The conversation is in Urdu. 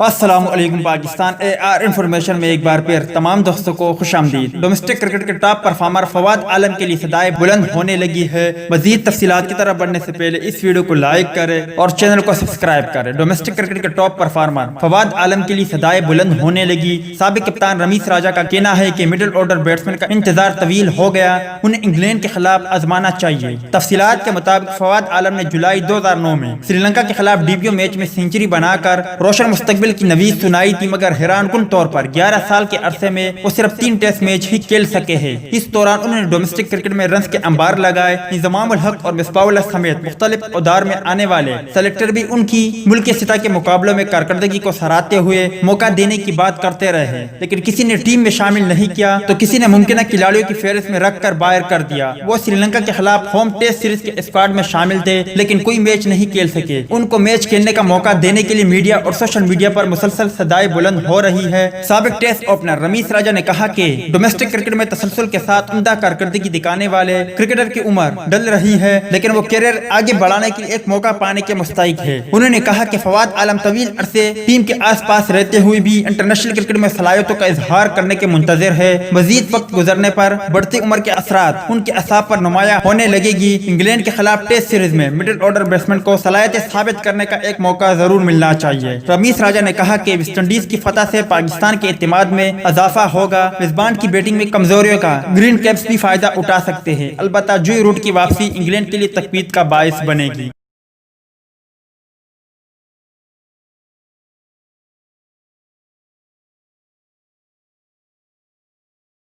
السلام علیکم پاکستان AR انفارمیشن میں ایک بار پھر تمام دوستوں کو خوش آمدید۔ ڈومیسٹک کرکٹ کے ٹاپ پرفارمر فواد عالم کے لیے صدائیں بلند ہونے لگی ہے۔ مزید تفصیلات کی طرف بڑھنے سے پہلے اس ویڈیو کو لائک کریں اور چینل کو سبسکرائب کریں۔ ڈومیسٹک کرکٹ کے ٹاپ پرفارمر فواد عالم کے لیے صدائیں بلند ہونے لگی۔ سابق کپتان رمیز راجہ کا کہنا ہے کہ مڈل آرڈر بیٹسمین کا انتظار طویل ہو گیا، انہیں انگلینڈ کے خلاف آزمانا چاہیے۔ تفصیلات کے مطابق فواد عالم نے جولائی 2009 میں سری لنکا کے خلاف ڈیبیو میچ میں سینچری بنا کر روشن مستقبل کی نوید سنائی تھی، مگر حیران کن طور پر 11 سال کے عرصے میں وہ صرف 3 ٹیسٹ میچ ہی کھیل سکے ہیں۔ اس دوران انہوں نے ڈومیسٹک کرکٹ میں رنز کے انبار لگائے۔ انضمام الحق اور مصباح الحق سمیت مختلف ادوار میں آنے والے سلیکٹر بھی ان کی ملک سطح کے مقابلوں میں کارکردگی کو سراہتے ہوئے موقع دینے کی بات کرتے رہے، لیکن کسی نے ٹیم میں شامل نہیں کیا تو کسی نے ممکنہ کھلاڑیوں کی فہرست میں رکھ کر باہر کر دیا۔ وہ سری لنکا کے خلاف ہوم ٹیسٹ سیریز کے اسکواڈ میں شامل تھے، لیکن کوئی میچ نہیں کھیل سکے۔ ان کو میچ کھیلنے کا موقع دینے کے لیے میڈیا اور سوشل میڈیا پر مسلسل صدائیں بلند ہو رہی ہے۔ سابق ٹیسٹ اوپنر رمیز راجہ نے کہا کہ ڈومیسٹک کرکٹ میں تسلسل کے ساتھ عمدہ کارکردگی دکھانے والے کرکٹر کی عمر ڈل رہی ہے، لیکن وہ کیریئر آگے بڑھانے کے لیے ایک موقع پانے کے مستحق ہے۔ انہوں نے کہا کہ فواد عالم طویل عرصے ٹیم کے آس پاس رہتے ہوئے بھی انٹرنیشنل کرکٹ میں صلاحیتوں کا اظہار کرنے کے منتظر ہے۔ مزید وقت گزرنے پر بڑھتی عمر کے اثرات ان کے اعصاب پر نمایاں ہونے لگے گی۔ انگلینڈ کے خلاف ٹیسٹ سیریز میں مڈل آرڈر بیٹسمین کو صلاحیتیں ثابت کرنے کا ایک موقع ضرور ملنا چاہیے۔ رمیز راجہ نے کہا کہ ویسٹ انڈیز کی فتح سے پاکستان کے اعتماد میں اضافہ ہوگا۔ میزبان کی بیٹنگ میں کمزوریوں کا گرین کیپس بھی فائدہ اٹھا سکتے ہیں، البتہ جوئی روٹ کی واپسی انگلینڈ کے لیے تقویت کا باعث بنے گی۔